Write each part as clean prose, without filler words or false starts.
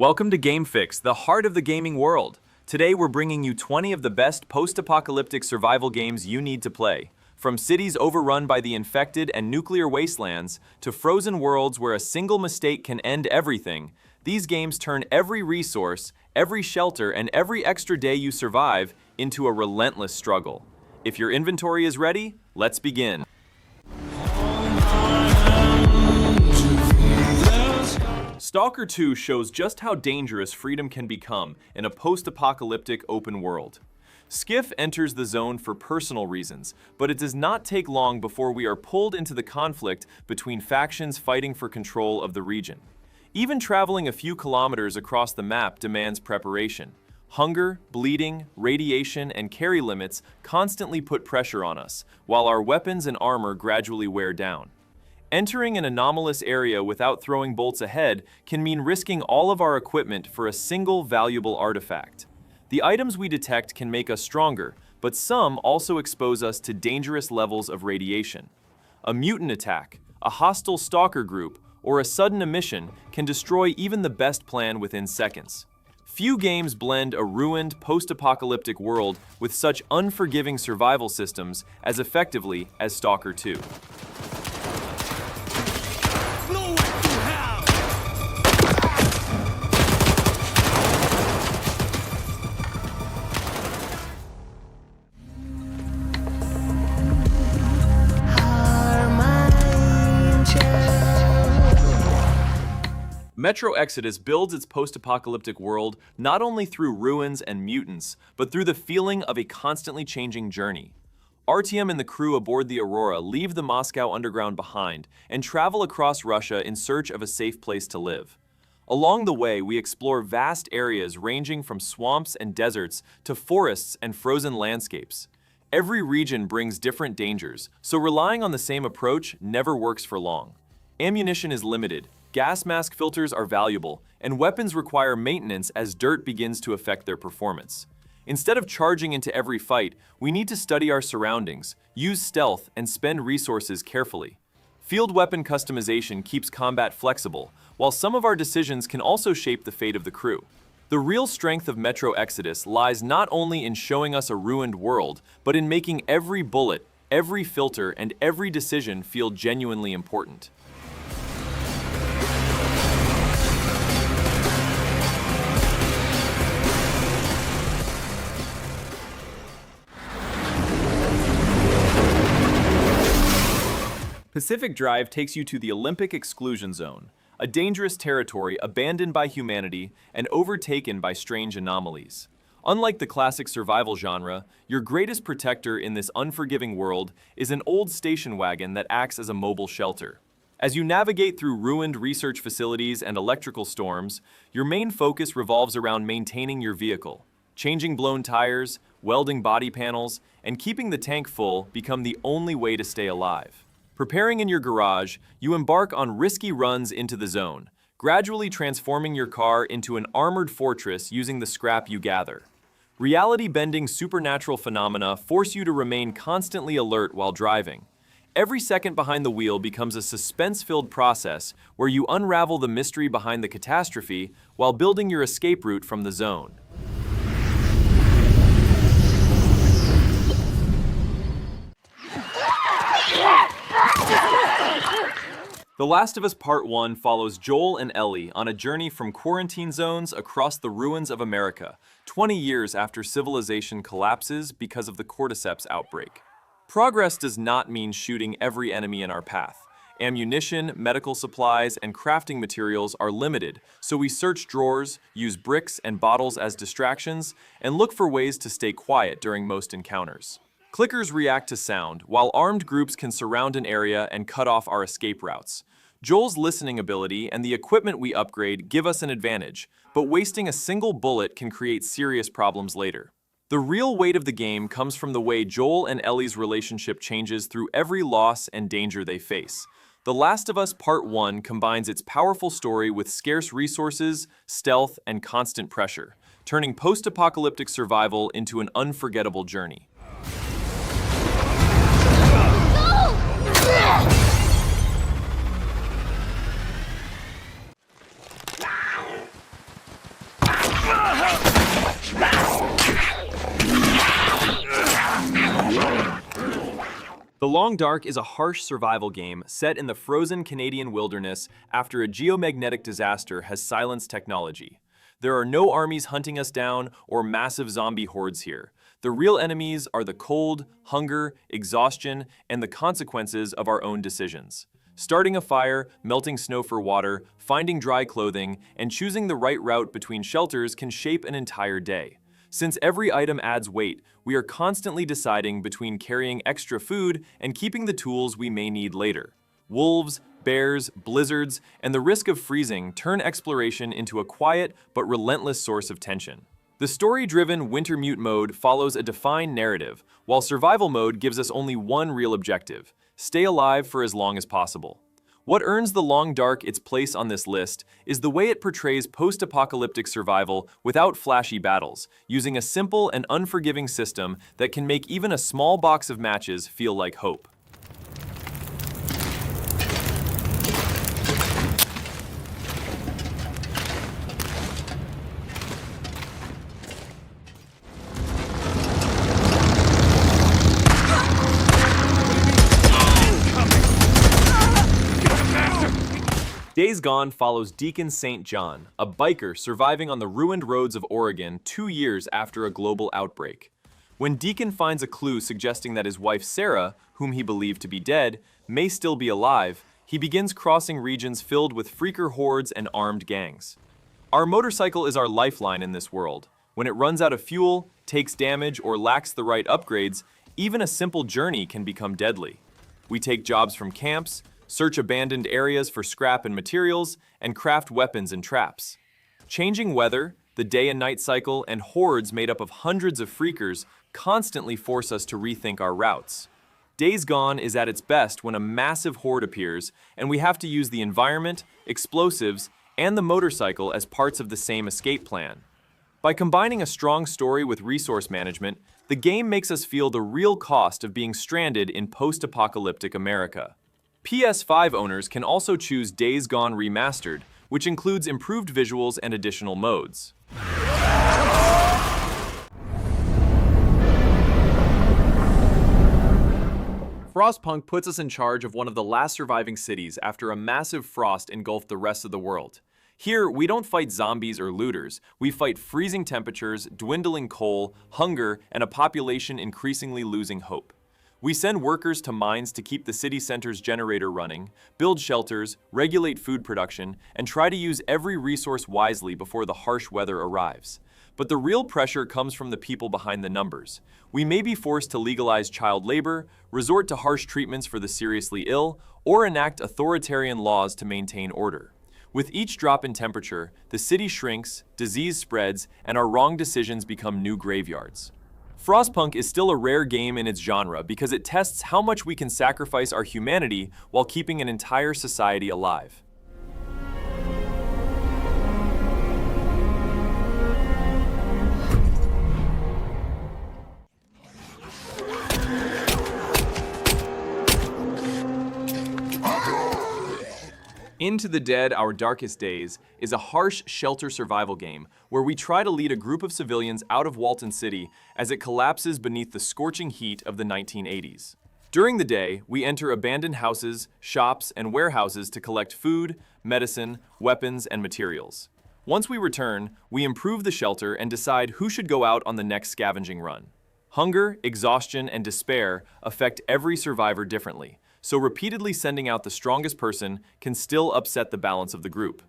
Welcome to Gamefix, the heart of the gaming world. Today we're bringing you 20 of the best post-apocalyptic survival games you need to play. From cities overrun by the infected and nuclear wastelands, to frozen worlds where a single mistake can end everything, these games turn every resource, every shelter, and every extra day you survive into a relentless struggle. If your inventory is ready, let's begin. Stalker 2 shows just how dangerous freedom can become in a post-apocalyptic open world. Skiff enters the zone for personal reasons, but it does not take long before we are pulled into the conflict between factions fighting for control of the region. Even traveling a few kilometers across the map demands preparation. Hunger, bleeding, radiation, and carry limits constantly put pressure on us, while our weapons and armor gradually wear down. Entering an anomalous area without throwing bolts ahead can mean risking all of our equipment for a single valuable artifact. The items we detect can make us stronger, but some also expose us to dangerous levels of radiation. A mutant attack, a hostile stalker group, or a sudden emission can destroy even the best plan within seconds. Few games blend a ruined, post-apocalyptic world with such unforgiving survival systems as effectively as Stalker 2. Metro Exodus builds its post-apocalyptic world not only through ruins and mutants, but through the feeling of a constantly changing journey. Artyom and the crew aboard the Aurora leave the Moscow underground behind and travel across Russia in search of a safe place to live. Along the way, we explore vast areas ranging from swamps and deserts to forests and frozen landscapes. Every region brings different dangers, so relying on the same approach never works for long. Ammunition is limited. Gas mask filters are valuable, and weapons require maintenance as dirt begins to affect their performance. Instead of charging into every fight, we need to study our surroundings, use stealth, and spend resources carefully. Field weapon customization keeps combat flexible, while some of our decisions can also shape the fate of the crew. The real strength of Metro Exodus lies not only in showing us a ruined world, but in making every bullet, every filter, and every decision feel genuinely important. Pacific Drive takes you to the Olympic Exclusion Zone, a dangerous territory abandoned by humanity and overtaken by strange anomalies. Unlike the classic survival genre, your greatest protector in this unforgiving world is an old station wagon that acts as a mobile shelter. As you navigate through ruined research facilities and electrical storms, your main focus revolves around maintaining your vehicle. Changing blown tires, welding body panels, and keeping the tank full become the only way to stay alive. Preparing in your garage, you embark on risky runs into the zone, gradually transforming your car into an armored fortress using the scrap you gather. Reality-bending supernatural phenomena force you to remain constantly alert while driving. Every second behind the wheel becomes a suspense-filled process where you unravel the mystery behind the catastrophe while building your escape route from the zone. The Last of Us Part 1 follows Joel and Ellie on a journey from quarantine zones across the ruins of America, 20 years after civilization collapses because of the cordyceps outbreak. Progress does not mean shooting every enemy in our path. Ammunition, medical supplies, and crafting materials are limited, so we search drawers, use bricks and bottles as distractions, and look for ways to stay quiet during most encounters. Clickers react to sound, while armed groups can surround an area and cut off our escape routes. Joel's listening ability and the equipment we upgrade give us an advantage, but wasting a single bullet can create serious problems later. The real weight of the game comes from the way Joel and Ellie's relationship changes through every loss and danger they face. The Last of Us Part 1 combines its powerful story with scarce resources, stealth, and constant pressure, turning post-apocalyptic survival into an unforgettable journey. The Long Dark is a harsh survival game set in the frozen Canadian wilderness after a geomagnetic disaster has silenced technology. There are no armies hunting us down or massive zombie hordes here. The real enemies are the cold, hunger, exhaustion, and the consequences of our own decisions. Starting a fire, melting snow for water, finding dry clothing, and choosing the right route between shelters can shape an entire day. Since every item adds weight, we are constantly deciding between carrying extra food and keeping the tools we may need later. Wolves, bears, blizzards, and the risk of freezing turn exploration into a quiet but relentless source of tension. The story-driven Wintermute mode follows a defined narrative, while survival mode gives us only one real objective: stay alive for as long as possible. What earns The Long Dark its place on this list is the way it portrays post-apocalyptic survival without flashy battles, using a simple and unforgiving system that can make even a small box of matches feel like hope. Days Gone follows Deacon St. John, a biker surviving on the ruined roads of Oregon 2 years after a global outbreak. When Deacon finds a clue suggesting that his wife Sarah, whom he believed to be dead, may still be alive, he begins crossing regions filled with freaker hordes and armed gangs. Our motorcycle is our lifeline in this world. When it runs out of fuel, takes damage, or lacks the right upgrades, even a simple journey can become deadly. We take jobs from camps, search abandoned areas for scrap and materials, and craft weapons and traps. Changing weather, the day and night cycle, and hordes made up of hundreds of freakers constantly force us to rethink our routes. Days Gone is at its best when a massive horde appears, and we have to use the environment, explosives, and the motorcycle as parts of the same escape plan. By combining a strong story with resource management, the game makes us feel the real cost of being stranded in post-apocalyptic America. PS5 owners can also choose Days Gone Remastered, which includes improved visuals and additional modes. Frostpunk puts us in charge of one of the last surviving cities after a massive frost engulfed the rest of the world. Here, we don't fight zombies or looters, we fight freezing temperatures, dwindling coal, hunger, and a population increasingly losing hope. We send workers to mines to keep the city center's generator running, build shelters, regulate food production, and try to use every resource wisely before the harsh weather arrives. But the real pressure comes from the people behind the numbers. We may be forced to legalize child labor, resort to harsh treatments for the seriously ill, or enact authoritarian laws to maintain order. With each drop in temperature, the city shrinks, disease spreads, and our wrong decisions become new graveyards. Frostpunk is still a rare game in its genre because it tests how much we can sacrifice our humanity while keeping an entire society alive. Into the Dead, Our Darkest Days is a harsh shelter survival game where we try to lead a group of civilians out of Walton City as it collapses beneath the scorching heat of the 1980s. During the day, we enter abandoned houses, shops, and warehouses to collect food, medicine, weapons, and materials. Once we return, we improve the shelter and decide who should go out on the next scavenging run. Hunger, exhaustion, and despair affect every survivor differently, so repeatedly sending out the strongest person can still upset the balance of the group.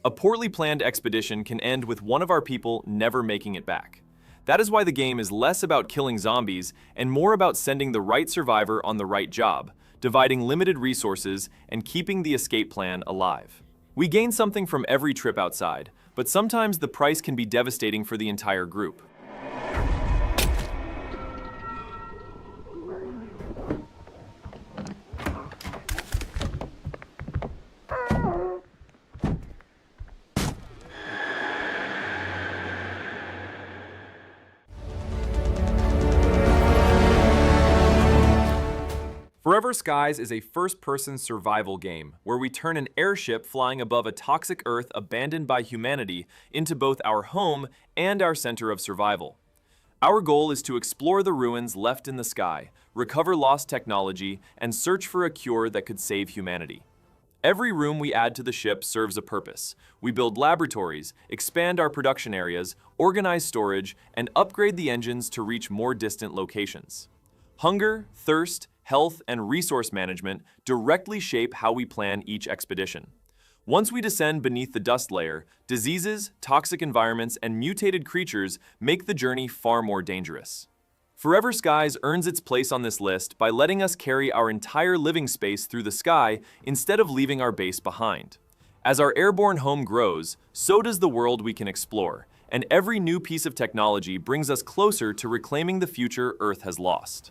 A poorly planned expedition can end with one of our people never making it back. That is why the game is less about killing zombies and more about sending the right survivor on the right job, dividing limited resources, and keeping the escape plan alive. We gain something from every trip outside, but sometimes the price can be devastating for the entire group. For Forever Skies is a first-person survival game where we turn an airship flying above a toxic Earth abandoned by humanity into both our home and our center of survival. Our goal is to explore the ruins left in the sky, recover lost technology, and search for a cure that could save humanity. Every room we add to the ship serves a purpose. We build laboratories, expand our production areas, organize storage, and upgrade the engines to reach more distant locations. Hunger, thirst, health, and resource management directly shape how we plan each expedition. Once we descend beneath the dust layer, diseases, toxic environments, and mutated creatures make the journey far more dangerous. Forever Skies earns its place on this list by letting us carry our entire living space through the sky instead of leaving our base behind. As our airborne home grows, so does the world we can explore, and every new piece of technology brings us closer to reclaiming the future Earth has lost.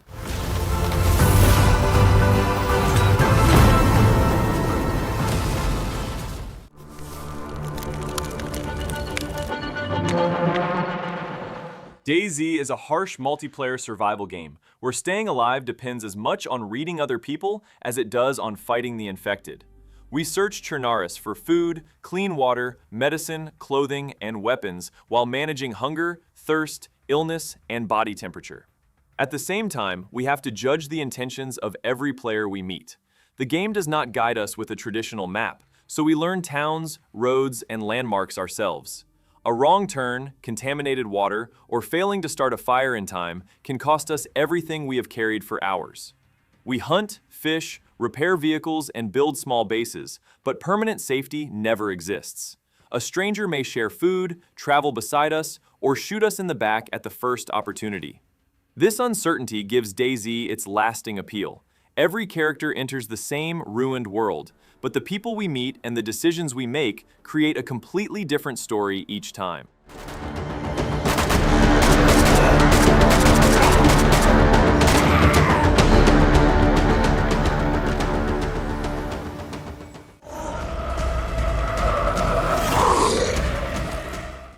DayZ is a harsh multiplayer survival game, where staying alive depends as much on reading other people as it does on fighting the infected. We search Chernobylite for food, clean water, medicine, clothing, and weapons while managing hunger, thirst, illness, and body temperature. At the same time, we have to judge the intentions of every player we meet. The game does not guide us with a traditional map, so we learn towns, roads, and landmarks ourselves. A wrong turn, contaminated water, or failing to start a fire in time can cost us everything we have carried for hours. We hunt, fish, repair vehicles, and build small bases, but permanent safety never exists. A stranger may share food, travel beside us, or shoot us in the back at the first opportunity. This uncertainty gives DayZ its lasting appeal. Every character enters the same ruined world, but the people we meet and the decisions we make create a completely different story each time.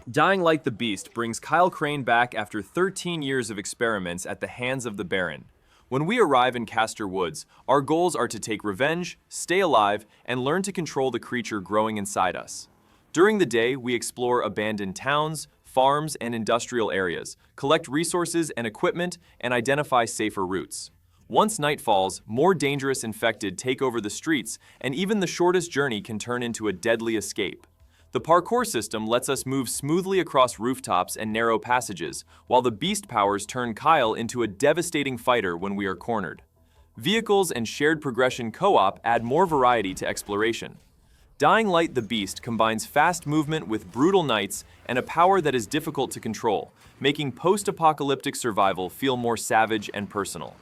Dying Like the Beast brings Kyle Crane back after 13 years of experiments at the hands of the Baron. When we arrive in Castor Woods, our goals are to take revenge, stay alive, and learn to control the creature growing inside us. During the day, we explore abandoned towns, farms, and industrial areas, collect resources and equipment, and identify safer routes. Once night falls, more dangerous infected take over the streets, and even the shortest journey can turn into a deadly escape. The parkour system lets us move smoothly across rooftops and narrow passages, while the beast powers turn Kyle into a devastating fighter when we are cornered. Vehicles and shared progression co-op add more variety to exploration. Dying Light the Beast combines fast movement with brutal nights and a power that is difficult to control, making post-apocalyptic survival feel more savage and personal.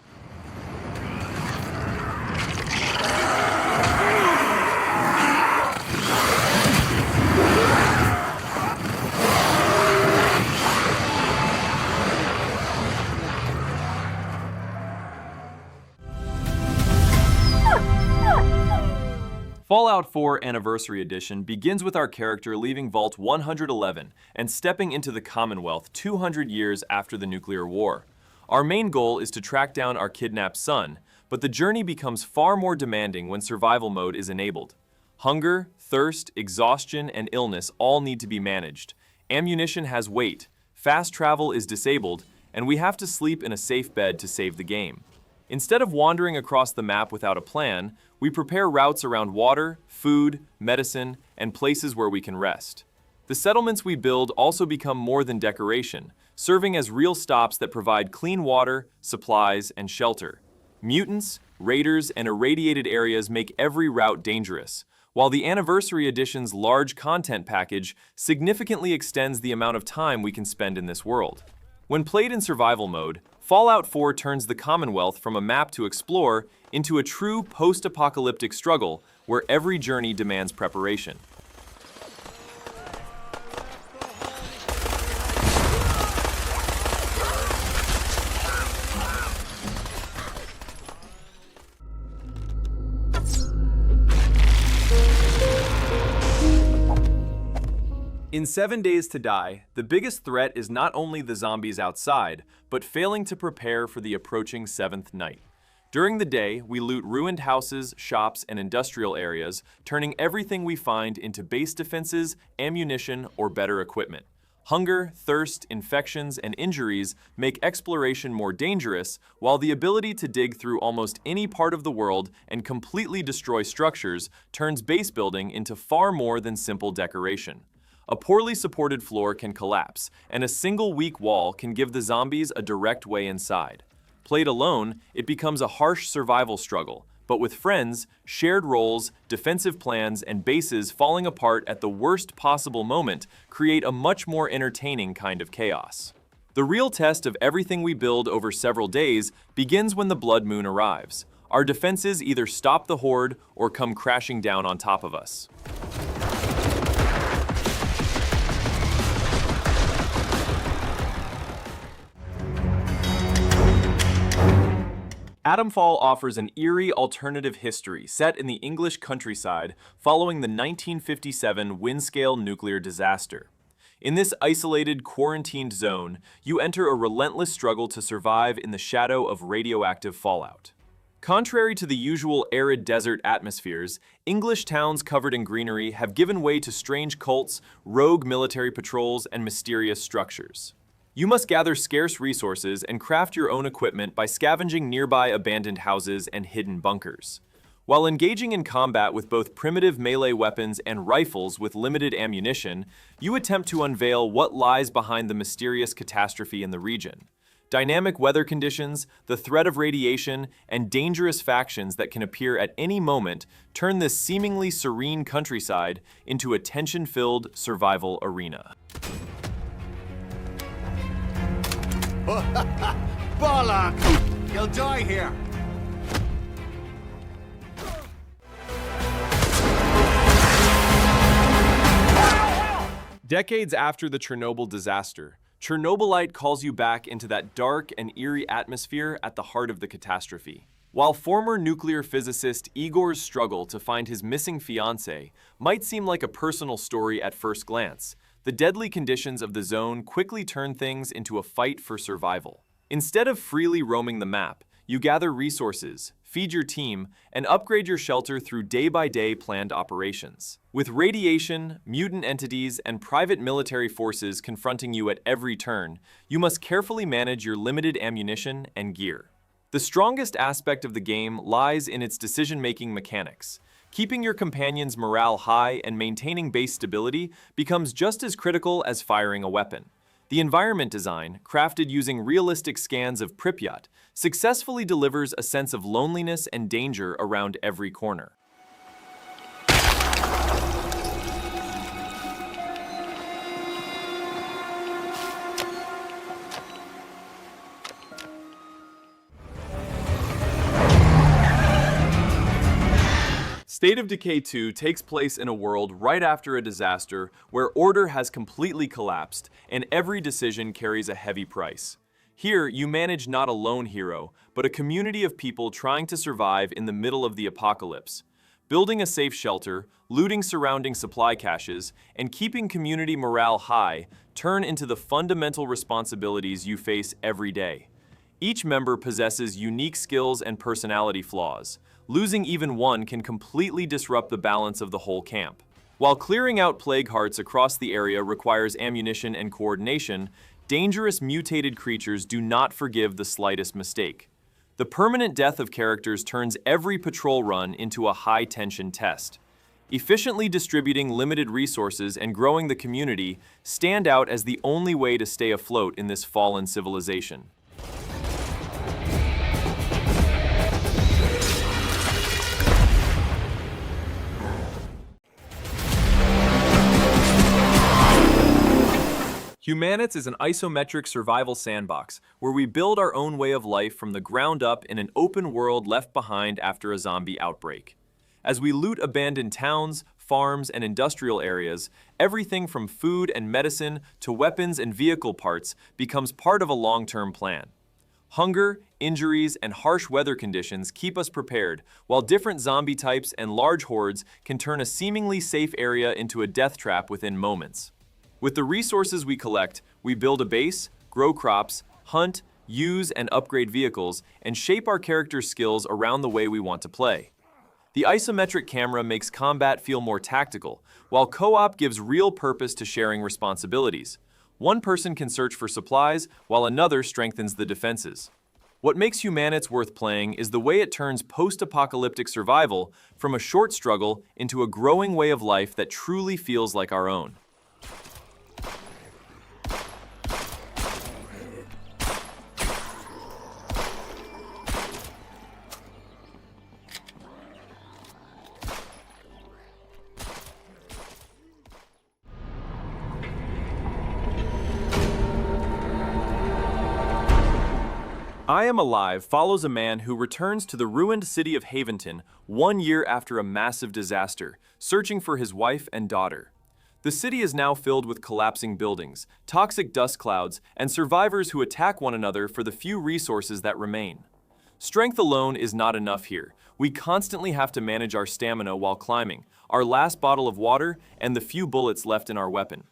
Fallout 4 Anniversary Edition begins with our character leaving Vault 111 and stepping into the Commonwealth 200 years after the nuclear war. Our main goal is to track down our kidnapped son, but the journey becomes far more demanding when survival mode is enabled. Hunger, thirst, exhaustion, and illness all need to be managed. Ammunition has weight, fast travel is disabled, and we have to sleep in a safe bed to save the game. Instead of wandering across the map without a plan, we prepare routes around water, food, medicine, and places where we can rest. The settlements we build also become more than decoration, serving as real stops that provide clean water, supplies, and shelter. Mutants, raiders, and irradiated areas make every route dangerous, while the Anniversary Edition's large content package significantly extends the amount of time we can spend in this world. When played in survival mode, Fallout 4 turns the Commonwealth from a map to explore into a true post-apocalyptic struggle where every journey demands preparation. In 7 Days to Die, the biggest threat is not only the zombies outside, but failing to prepare for the approaching seventh night. During the day, we loot ruined houses, shops, and industrial areas, turning everything we find into base defenses, ammunition, or better equipment. Hunger, thirst, infections, and injuries make exploration more dangerous, while the ability to dig through almost any part of the world and completely destroy structures turns base building into far more than simple decoration. A poorly supported floor can collapse, and a single weak wall can give the zombies a direct way inside. Played alone, it becomes a harsh survival struggle, but with friends, shared roles, defensive plans, and bases falling apart at the worst possible moment create a much more entertaining kind of chaos. The real test of everything we build over several days begins when the blood moon arrives. Our defenses either stop the horde or come crashing down on top of us. Atomfall offers an eerie alternative history set in the English countryside following the 1957 Windscale nuclear disaster. In this isolated, quarantined zone, you enter a relentless struggle to survive in the shadow of radioactive fallout. Contrary to the usual arid desert atmospheres, English towns covered in greenery have given way to strange cults, rogue military patrols, and mysterious structures. You must gather scarce resources and craft your own equipment by scavenging nearby abandoned houses and hidden bunkers. While engaging in combat with both primitive melee weapons and rifles with limited ammunition, you attempt to unveil what lies behind the mysterious catastrophe in the region. Dynamic weather conditions, the threat of radiation, and dangerous factions that can appear at any moment turn this seemingly serene countryside into a tension-filled survival arena. Bollock! You'll die here! Decades after the Chernobyl disaster, Chernobylite calls you back into that dark and eerie atmosphere at the heart of the catastrophe. While former nuclear physicist Igor's struggle to find his missing fiancée might seem like a personal story at first glance, the deadly conditions of the zone quickly turn things into a fight for survival. Instead of freely roaming the map, you gather resources, feed your team, and upgrade your shelter through day-by-day planned operations. With radiation, mutant entities, and private military forces confronting you at every turn, you must carefully manage your limited ammunition and gear. The strongest aspect of the game lies in its decision-making mechanics. Keeping your companions' morale high and maintaining base stability becomes just as critical as firing a weapon. The environment design, crafted using realistic scans of Pripyat, successfully delivers a sense of loneliness and danger around every corner. State of Decay 2 takes place in a world right after a disaster where order has completely collapsed and every decision carries a heavy price. Here, you manage not a lone hero, but a community of people trying to survive in the middle of the apocalypse. Building a safe shelter, looting surrounding supply caches, and keeping community morale high turn into the fundamental responsibilities you face every day. Each member possesses unique skills and personality flaws. Losing even one can completely disrupt the balance of the whole camp. While clearing out plague hearts across the area requires ammunition and coordination, dangerous mutated creatures do not forgive the slightest mistake. The permanent death of characters turns every patrol run into a high-tension test. Efficiently distributing limited resources and growing the community stand out as the only way to stay afloat in this fallen civilization. HumanitZ is an isometric survival sandbox where we build our own way of life from the ground up in an open world left behind after a zombie outbreak. As we loot abandoned towns, farms, and industrial areas, everything from food and medicine to weapons and vehicle parts becomes part of a long-term plan. Hunger, injuries, and harsh weather conditions keep us prepared, while different zombie types and large hordes can turn a seemingly safe area into a death trap within moments. With the resources we collect, we build a base, grow crops, hunt, use and upgrade vehicles, and shape our character's skills around the way we want to play. The isometric camera makes combat feel more tactical, while co-op gives real purpose to sharing responsibilities. One person can search for supplies, while another strengthens the defenses. What makes HumanitZ worth playing is the way it turns post-apocalyptic survival from a short struggle into a growing way of life that truly feels like our own. I Am Alive follows a man who returns to the ruined city of Haventon 1 year after a massive disaster, searching for his wife and daughter. The city is now filled with collapsing buildings, toxic dust clouds, and survivors who attack one another for the few resources that remain. Strength alone is not enough here. We constantly have to manage our stamina while climbing, our last bottle of water, and the few bullets left in our weapon.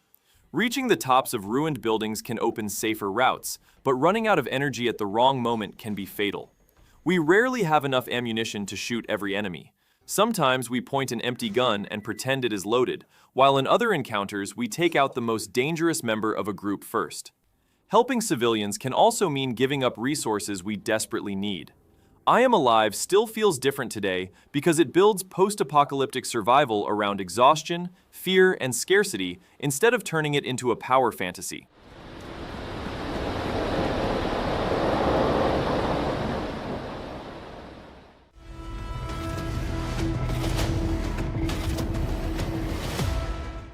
Reaching the tops of ruined buildings can open safer routes, but running out of energy at the wrong moment can be fatal. We rarely have enough ammunition to shoot every enemy. Sometimes we point an empty gun and pretend it is loaded, while in other encounters we take out the most dangerous member of a group first. Helping civilians can also mean giving up resources we desperately need. I Am Alive still feels different today because it builds post-apocalyptic survival around exhaustion, fear, and scarcity instead of turning it into a power fantasy.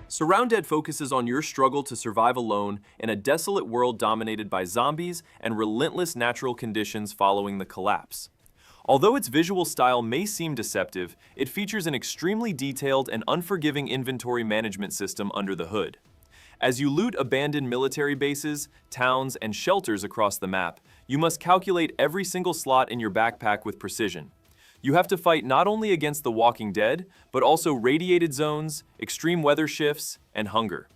SurrounDead focuses on your struggle to survive alone in a desolate world dominated by zombies and relentless natural conditions following the collapse. Although its visual style may seem deceptive, it features an extremely detailed and unforgiving inventory management system under the hood. As you loot abandoned military bases, towns, and shelters across the map, you must calculate every single slot in your backpack with precision. You have to fight not only against the Walking Dead, but also radiated zones, extreme weather shifts, and hunger.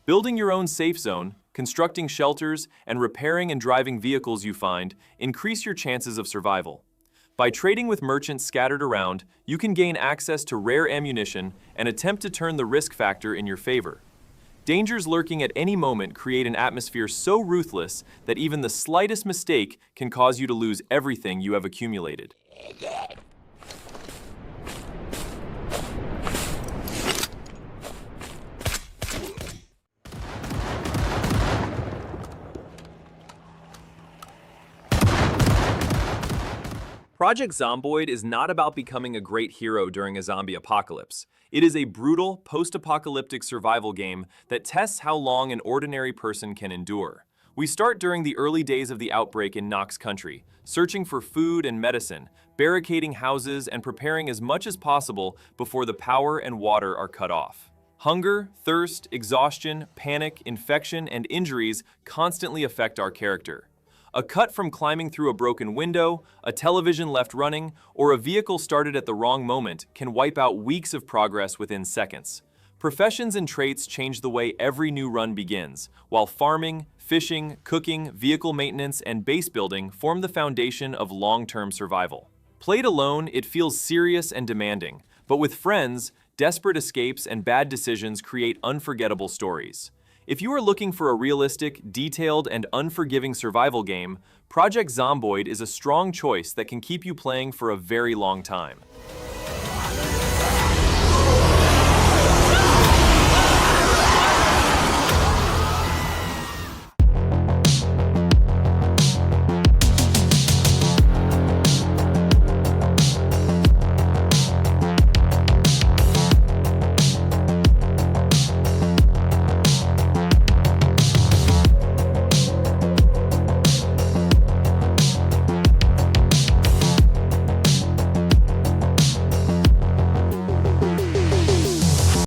Building your own safe zone, constructing shelters, and repairing and driving vehicles you find increase your chances of survival. By trading with merchants scattered around, you can gain access to rare ammunition and attempt to turn the risk factor in your favor. Dangers lurking at any moment create an atmosphere so ruthless that even the slightest mistake can cause you to lose everything you have accumulated. Project Zomboid is not about becoming a great hero during a zombie apocalypse. It is a brutal, post-apocalyptic survival game that tests how long an ordinary person can endure. We start during the early days of the outbreak in Knox Country, searching for food and medicine, barricading houses, and preparing as much as possible before the power and water are cut off. Hunger, thirst, exhaustion, panic, infection, and injuries constantly affect our character. A cut from climbing through a broken window, a television left running, or a vehicle started at the wrong moment can wipe out weeks of progress within seconds. Professions and traits change the way every new run begins, while farming, fishing, cooking, vehicle maintenance, and base building form the foundation of long-term survival. Played alone, it feels serious and demanding, but with friends, desperate escapes and bad decisions create unforgettable stories. If you are looking for a realistic, detailed, and unforgiving survival game, Project Zomboid is a strong choice that can keep you playing for a very long time.